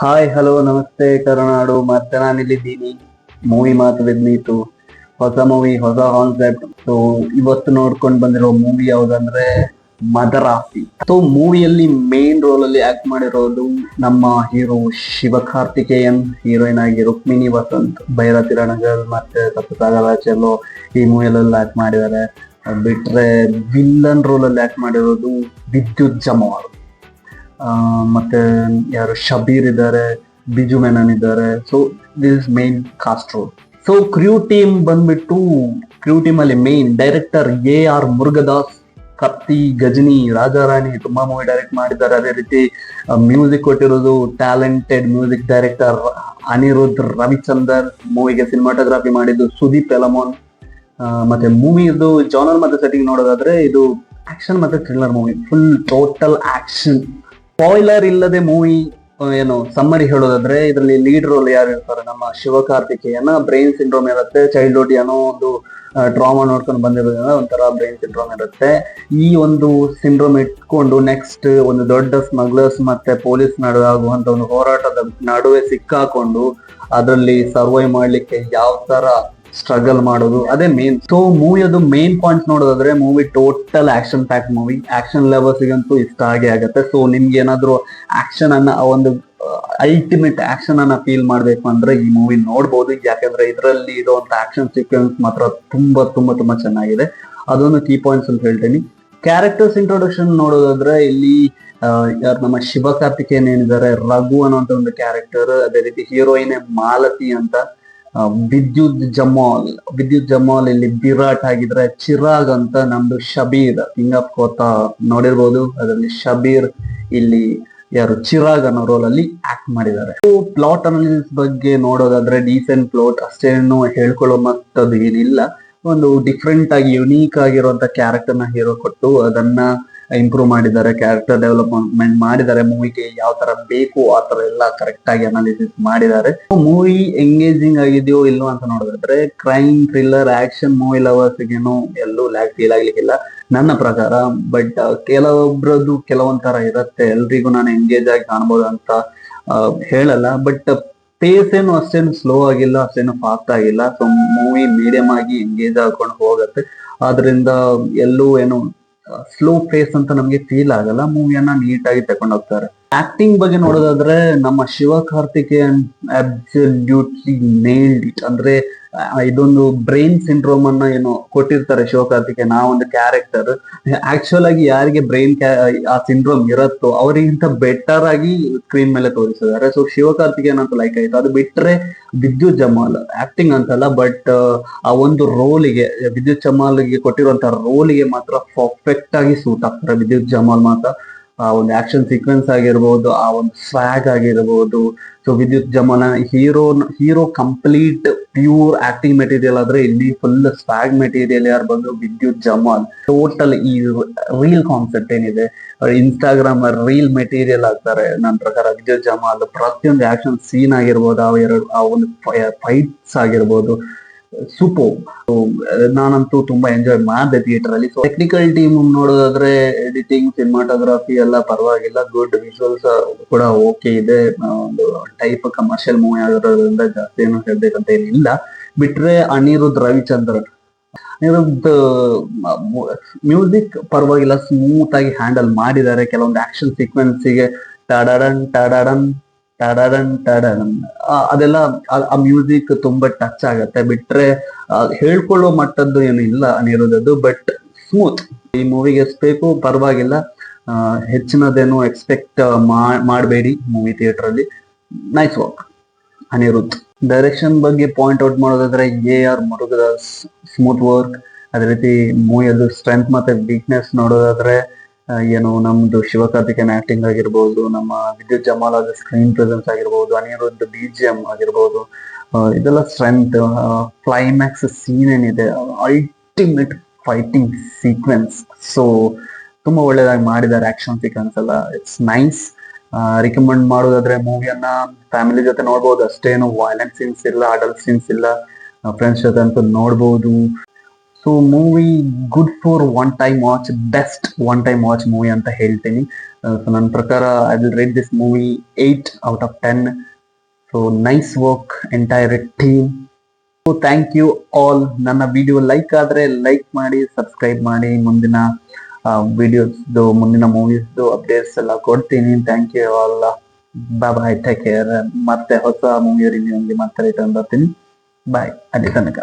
Hi hello ನಮಸ್ತೆ ಕರುನಾಡು. ಮತ್ತೆ ನಾನಿಲ್ಲಿದ್ದೀನಿ movie ಮಾತು ವಿದ್ ನೀತು. ಹೊಸ ಮೂವಿ, ಹೊಸ ಕಾನ್ಸೆಪ್ಟ್. ಸೊ ಇವತ್ತು ನೋಡ್ಕೊಂಡು ಬಂದಿರೋ ಮೂವಿ ಯಾವ್ದಂದ್ರೆ ಮದರಾಸಿ. ಸೊ ಮೂವಿಯಲ್ಲಿ ಮೇನ್ ರೋಲ್ ಅಲ್ಲಿ ಆಕ್ಟ್ ಮಾಡಿರೋದು ನಮ್ಮ ಹೀರೋ ಶಿವಕಾರ್ತಿಕೇಯನ್, ಹೀರೋಯಿನ್ ಆಗಿ ರುಕ್ಮಿಣಿ ವಸಂತ್, ಭೈರತಿ ರಣಗಲ್ ಮತ್ತೆ ಸಪ್ತಸಾಗರ ಚೆಲ್ಲೋ ಈ ಮೂವಿಯಲ್ಲೆಲ್ಲ ಆಕ್ಟ್ ಮಾಡಿದ್ದಾರೆ. ಬಿಟ್ರೆ ವಿಲ್ಲನ್ ರೋಲ್ ಅಲ್ಲಿ ಆಕ್ಟ್ ಮಾಡಿರೋದು ವಿದ್ಯುತ್ ಜಮಾಲ್. ಮತ್ತೆ ಯಾರು ಶಬೀರ್ ಇದ್ದಾರೆ, ಬಿಜು ಮೆನನ್ ಇದ್ದಾರೆ. So this main cast role. So crew team ಬಂದ್ಬಿಟ್ಟು, ಕ್ರೂ ಟೀಮ್ ಅಲ್ಲಿ main director AR Murugadoss, Kaththi, Ghajini, Raja Rani ತುಂಬಾ ಮೂವಿ ಡೈರೆಕ್ಟ್ ಮಾಡಿದ್ದಾರೆ. ಅದೇ ರೀತಿ ಮ್ಯೂಸಿಕ್ ಕೊಟ್ಟಿರೋದು talented music director Anirudh Ravichander. ಮೂವಿಗೆ ಸಿನಿಮಾಟೋಗ್ರಫಿ ಮಾಡಿದ್ದು ಸುದೀಪ್ ಎಲಮೋನ್. ಮತ್ತೆ ಮೂವಿ ಇದು ಜಾನರ್ ಮತ್ತೆ ಸೆಟ್ಟಿಂಗ್ ನೋಡೋದಾದ್ರೆ ಇದು ಆಕ್ಷನ್ ಮತ್ತೆ thriller movie, full total action. Spoiler ಇಲ್ಲದೆ ಮೂವಿ ಏನು ಸಮ್ಮರಿ ಹೇಳೋದಾದ್ರೆ, ಇದರಲ್ಲಿ ಲೀಡ್ ರೋಲ್ ಯಾರು ಇರ್ತಾರೆ, ನಮ್ಮ ಶಿವಕಾರ್ತಿಕೇಯನ. ಬ್ರೈನ್ ಸಿಂಡ್ರೋಮ್ ಇರುತ್ತೆ, ಚೈಲ್ಡ್ಹುಡ್ ಏನೋ ಒಂದು ಟ್ರಾಮಾ ನೋಡ್ಕೊಂಡು ಬಂದಿರೋದ್ರಿಂದ ಒಂಥರ ಬ್ರೈನ್ ಸಿಂಡ್ರೋಮ್ ಇರುತ್ತೆ. ಈ ಒಂದು ಸಿಂಡ್ರೋಮ್ ಇಟ್ಕೊಂಡು ನೆಕ್ಸ್ಟ್ ಒಂದು ದೊಡ್ಡ ಸ್ಮಗ್ಲರ್ಸ್ ಮತ್ತೆ ಪೊಲೀಸ್ ನಡುವೆ ಆಗುವಂತ ಒಂದು ಹೋರಾಟದ ನಡುವೆ ಸಿಕ್ಕಾಕೊಂಡು ಅದರಲ್ಲಿ ಸರ್ವೈವ್ ಮಾಡ್ಲಿಕ್ಕೆ ಯಾವ ತರ ಸ್ಟ್ರಗಲ್ ಮಾಡೋದು, ಅದೇ ಮೇನ್. ಸೊ ಮೂವಿ ಅದು ಮೇನ್ ಪಾಯಿಂಟ್ ನೋಡೋದಾದ್ರೆ, movie total action pack movie. Action ಲೆವೆಲ್ಸ್ಗಂತೂ ಇಷ್ಟ ಆಗೇ ಆಗುತ್ತೆ. ಸೊ ನಿಮ್ಗೆ ಏನಾದ್ರು ಆಕ್ಷನ್ ಅನ್ನ, ಒಂದು ಅಲ್ಟಿಮೇಟ್ ಆಕ್ಷನ್ ಅನ್ನ ಫೀಲ್ ಮಾಡ್ಬೇಕು ಅಂದ್ರೆ ಈ ಮೂವಿ ನೋಡ್ಬೋದು. ಯಾಕಂದ್ರೆ ಇದರಲ್ಲಿ ಇರುವಂತ ಆಕ್ಷನ್ ಸೀಕ್ವೆನ್ಸ್ ಮಾತ್ರ ತುಂಬಾ ತುಂಬಾ ತುಂಬಾ ಚೆನ್ನಾಗಿದೆ. ಅದೊಂದು ಕೀ ಪಾಯಿಂಟ್ಸ್ ಅಂತ ಹೇಳ್ತೀನಿ. ಕ್ಯಾರೆಕ್ಟರ್ಸ್ ಇಂಟ್ರೊಡಕ್ಷನ್ ನೋಡೋದಾದ್ರೆ, ಇಲ್ಲಿ ಯಾರು ನಮ್ಮ ಶಿವಕಾರ್ತಿಕೇಯನ್ ಏನಿದ್ದಾರೆ, ರಘು ಅನ್ನುವಂತ ಒಂದು ಕ್ಯಾರೆಕ್ಟರ್. ಅದೇ ರೀತಿ ಹೀರೋಯಿನ್ ಮಾಲತಿ ಅಂತ. ವಿದ್ಯುತ್ ಜಮಾಲ್ ಇಲ್ಲಿ ವಿರಾಟ್ ಆಗಿದ್ರೆ, ಚಿರಾಗ್ ಅಂತ ನಮ್ದು ಶಬೀರ್, ಕಿಂಗ್ ಆಫ್ ಕೋತಾ ನೋಡಿರ್ಬೋದು. ಅದರಲ್ಲಿ ಶಬೀರ್ ಇಲ್ಲಿ ಯಾರು ಚಿರಾಗ್ ಅನ್ನೋ ರೋಲ್ ಅಲ್ಲಿ ಆಕ್ಟ್ ಮಾಡಿದ್ದಾರೆ. ಪ್ಲಾಟ್ ಅನಾಲಿಸಿಸ್ ಬಗ್ಗೆ ನೋಡೋದಾದ್ರೆ, ಡೀಸೆಂಟ್ ಪ್ಲಾಟ್, ಅಷ್ಟೇನು ಹೇಳ್ಕೊಳ್ಳೋ ಮತ್ತದು ಏನಿಲ್ಲ. ಒಂದು ಡಿಫ್ರೆಂಟ್ ಆಗಿ ಯುನೀಕ್ ಆಗಿರುವಂತ ಕ್ಯಾರೆಕ್ಟರ್ ನ ಹೀರೋ ಕೊಟ್ಟು ಅದನ್ನ ಇಂಪ್ರೂವ್ ಮಾಡಿದ್ದಾರೆ, ಕ್ಯಾರೆಕ್ಟರ್ ಡೆವಲಪ್ಮೆಂಟ್ ಮಾಡಿದ್ದಾರೆ. ಮೂವಿಗೆ ಯಾವ ತರ ಬೇಕು ಆ ತರ ಎಲ್ಲ ಕರೆಕ್ಟ್ ಆಗಿ ಅನಾಲಿಸಿಸ್ ಮಾಡಿದ್ದಾರೆ. ಮೂವಿ ಎಂಗೇಜಿಂಗ್ ಆಗಿದೆಯೋ ಇಲ್ಲೋ ಅಂತ ನೋಡೋದಾದ್ರೆ, ಕ್ರೈಮ್, ಥ್ರಿಲ್ಲರ್, ಆಕ್ಷನ್ ಮೂವಿ ಲವರ್ಸ್ಗೇನು ಎಲ್ಲೂ ಲ್ಯಾಕ್ ಫೀಲ್ ಆಗ್ಲಿಕ್ಕಿಲ್ಲ ನನ್ನ ಪ್ರಕಾರ. ಬಟ್ ಕೆಲವೊಬ್ರದ್ದು ಕೆಲವೊಂಥರ ಇರುತ್ತೆ, ಎಲ್ರಿಗೂ ನಾನು ಎಂಗೇಜ್ ಆಗಿ ಕಾಣ್ಬೋದು ಅಂತ ಹೇಳಲ್ಲ. ಬಟ್ ಪೇಸ್ ಏನು ಅಷ್ಟೇನು ಸ್ಲೋ ಆಗಿಲ್ಲ, ಅಷ್ಟೇನು ಫಾಸ್ಟ್ ಆಗಿಲ್ಲ. ಸೊ ಮೂವಿ ಮೀಡಿಯಂ ಆಗಿ ಎಂಗೇಜ್ ಹಾಕೊಂಡು ಹೋಗುತ್ತೆ. ಆದ್ರಿಂದ ಎಲ್ಲೂ ಏನು ಸ್ಲೋ ಪೇಸ್ ಅಂತ ನಮ್ಗೆ ಫೀಲ್ ಆಗಲ್ಲ. ಮೂವಿಯನ್ನ ನೀಟಾಗಿ ತಗೊಂಡು ಹೋಗ್ತಾರೆ. ಆಕ್ಟಿಂಗ್ ಬಗ್ಗೆ ನೋಡೋದಾದ್ರೆ, ನಮ್ಮ ಶಿವಕಾರ್ತಿಕೇಯನ್ ಅಬ್ಸಲ್ಯೂಟ್ಲಿ ನೇಲ್ಡ್ ಇಟ್. ಅಂದ್ರೆ ಇದೊಂದು ಬ್ರೈನ್ ಸಿಂಡ್ರೋಮ್ ಅನ್ನ ಏನು ಕೊಟ್ಟಿರ್ತಾರೆ ಶಿವಕಾರ್ತಿಕೇಯನ್, ಆ ಒಂದು ಕ್ಯಾರೆಕ್ಟರ್. ಆಕ್ಚುಲ್ ಆಗಿ ಯಾರಿಗೆ ಬ್ರೈನ್ ಆ ಸಿಂಡ್ರೋಮ್ ಇರುತ್ತೋ ಅವರಿಗಿಂತ ಬೆಟರ್ ಆಗಿ ಸ್ಕ್ರೀನ್ ಮೇಲೆ ತೋರಿಸಿದ್ದಾರೆ. ಸೊ ಶಿವಕಾರ್ತಿಕೇಯನ್ ಅಂತ ಲೈಕ್ ಆಯ್ತು. ಅದು ಬಿಟ್ರೆ ವಿದ್ಯುತ್ ಜಮಾಲ್ ಆಕ್ಟಿಂಗ್ ಅಂತಲ್ಲ, ಬಟ್ ಆ ಒಂದು ರೋಲಿಗೆ, ವಿದ್ಯುತ್ ಜಮಾಲ್ಗೆ ಕೊಟ್ಟಿರುವಂತ ರೋಲಿಗೆ ಮಾತ್ರ ಪರ್ಫೆಕ್ಟ್ ಆಗಿ ಸೂಟ್ ಆಗ್ತಾರೆ ವಿದ್ಯುತ್ ಜಮಾಲ್ ಮಾತ್ರ. ಆ ಒಂದು ಆಕ್ಷನ್ ಸೀಕ್ವೆನ್ಸ್ ಆಗಿರ್ಬೋದು, ಆ ಒಂದು ಸ್ವ್ಯಾಗ್ ಆಗಿರ್ಬೋದು. ಸೊ ವಿದ್ಯುತ್ Jamal hero complete pure acting material ಆದ್ರೆ, ಇಲ್ಲಿ ಫುಲ್ ಸ್ವ್ಯಾಗ್ ಮೆಟೀರಿಯಲ್ ಯಾರು ಬಂದು ವಿದ್ಯುತ್ ಜಮಾಲ್. ಟೋಟಲ್ ಈ ರೀಲ್ ಕಾನ್ಸೆಪ್ಟ್ ಏನಿದೆ, ಇನ್ಸ್ಟಾಗ್ರಾಮ್ ರೀಲ್ ಮೆಟೀರಿಯಲ್ ಆಗ್ತಾರೆ ನನ್ನ ಪ್ರಕಾರ ವಿದ್ಯುತ್ ಜಮಾಲ್. ಪ್ರತಿಯೊಂದು ಆಕ್ಷನ್ ಸೀನ್ ಆಗಿರ್ಬೋದು, ಆ ಒಂದು ಫೈಟ್ಸ್ ಆಗಿರ್ಬೋದು, ಸೂಪರ್. ನಾನಂತೂ ತುಂಬಾ ಎಂಜಾಯ್ ಮಾಡಿದೆ ಥಿಯೇಟರ್ ಅಲ್ಲಿ. ಸೊ ಟೆಕ್ನಿಕಲ್ ಟೀಮ್ ನೋಡೋದಾದ್ರೆ, ಎಡಿಟಿಂಗ್, ಸಿನಿಮಾಟೋಗ್ರಫಿ ಎಲ್ಲ ಪರವಾಗಿಲ್ಲ, ಗುಡ್. ವಿಜುವಲ್ಸ್ ಕೂಡ ಓಕೆ ಇದೆ. ಒಂದು ಟೈಪ್ ಕಮರ್ಷಿಯಲ್ ಮೂವಿ ಆಗಿರೋದ್ರಿಂದ ಜಾಸ್ತಿ ಏನು ಹೇಳ್ಬೇಕಂತ ಏನಿಲ್ಲ. ಬಿಟ್ರೆ ಅನಿರುದ್ಧ್ ರವಿಚಂದ್ರನ್, ಮ್ಯೂಸಿಕ್ ಪರವಾಗಿಲ್ಲ, ಸ್ಮೂತ್ ಆಗಿ ಹ್ಯಾಂಡಲ್ ಮಾಡಿದ್ದಾರೆ. ಕೆಲವೊಂದು ಆಕ್ಷನ್ ಸೀಕ್ವೆನ್ಸಿಗೆ ಟಡಡನ್ ಟಡಡನ್ ಟಡಡನ್ ಟಡಡನ್ ಅದೆಲ್ಲ ಆ ಮ್ಯೂಸಿಕ್ ತುಂಬಾ ಟಚ್ ಆಗತ್ತೆ. ಬಿಟ್ರೆ ಹೇಳ್ಕೊಳ್ಳೋ ಮಟ್ಟದ್ದು ಏನು ಇಲ್ಲ ಅನಿರುದ್ಧದ್ದು, ಬಟ್ ಸ್ಮೂತ್. ಈ ಮೂವಿಗೆ ಎಷ್ಟು ಬೇಕು ಪರವಾಗಿಲ್ಲ, ಹೆಚ್ಚಿನದೇನು ಎಕ್ಸ್ಪೆಕ್ಟ್ ಮಾಡಬೇಡಿ ಮೂವಿ ಥಿಯೇಟರ್ ಅಲ್ಲಿ. Nice work Anirudh. ಡೈರೆಕ್ಷನ್ ಬಗ್ಗೆ ಪಾಯಿಂಟ್ ಔಟ್ ಮಾಡೋದಾದ್ರೆ, AR ಮುರುಗದಾಸ್, ಸ್ಮೂತ್ ವರ್ಕ್. ಅದೇ ರೀತಿ ಮೂವಿಯದು ಸ್ಟ್ರೆಂತ್ ಮತ್ತೆ ವೀಕ್ನೆಸ್ ನೋಡೋದಾದ್ರೆ, ಏನು ನಮ್ದು ಶಿವಕಾರ್ತಿಕೇಯನ್ ಆಕ್ಟಿಂಗ್ ಆಗಿರ್ಬೋದು, ನಮ್ಮ ವಿದ್ಯುತ್ ಜಮಾಲ್ ಆದ ಸ್ಕ್ರೀನ್ ಪ್ರೆಸೆನ್ಸ್ ಆಗಿರ್ಬೋದು, ಅನಿರುದ್ಧ್ BGM ಆಗಿರ್ಬೋದು, ಇದೆಲ್ಲ ಸ್ಟ್ರೆಂತ್. ಕ್ಲೈಮ್ಯಾಕ್ಸ್ ಸೀನ್ ಏನಿದೆ, ಅಲ್ಟಿಮೇಟ್ ಫೈಟಿಂಗ್ ಸೀಕ್ವೆನ್ಸ್. ಸೊ ತುಂಬಾ ಒಳ್ಳೇದಾಗಿ ಮಾಡಿದ್ದಾರೆ ಆಕ್ಷನ್ ಸೀಕ್ವೆನ್ಸ್ ಎಲ್ಲ. It's nice. ರಿಕಮೆಂಡ್ ಮಾಡೋದಾದ್ರೆ, ಮೂವಿಯನ್ನ ಫ್ಯಾಮಿಲಿ ಜೊತೆ ನೋಡ್ಬೋದು. ಅಷ್ಟೇನು ವೈಲೆಂಟ್ ಸೀನ್ಸ್ ಇಲ್ಲ, ಅಡಲ್ಟ್ ಸೀನ್ಸ್ ಇಲ್ಲ. ಫ್ರೆಂಡ್ಸ್ ಜೊತೆ ಅಂತೂ ನೋಡ್ಬೋದು. So movie good for one time watch, best one time watch movie ಅಂತ ಹೇಳ್ತೀನಿ. ಸೊ ನನ್ನ ಪ್ರಕಾರ I will rate this movie 8/10. So nice work entire team. So thank you all. ನನ್ನ ವಿಡಿಯೋ ಲೈಕ್ ಆದರೆ ಲೈಕ್ ಮಾಡಿ, ಸಬ್ಸ್ಕ್ರೈಬ್ ಮಾಡಿ. ಮುಂದಿನ ವಿಡಿಯೋಸ್ದು, ಮುಂದಿನ ಮೂವೀಸ್ದು ಅಪ್ಡೇಟ್ಸ್ ಎಲ್ಲ ಕೊಡ್ತೀನಿ. Thank you all. Bye, take care. ಮತ್ತೆ ಹೊಸ ಮೂವಿ ರಿವ್ಯೂ ಮತ್ತೆ ರಿಟರ್ನ್ ಬರ್ತೀನಿ. ಬಾಯ್, ಅಲ್ಲಿ ತನಕ.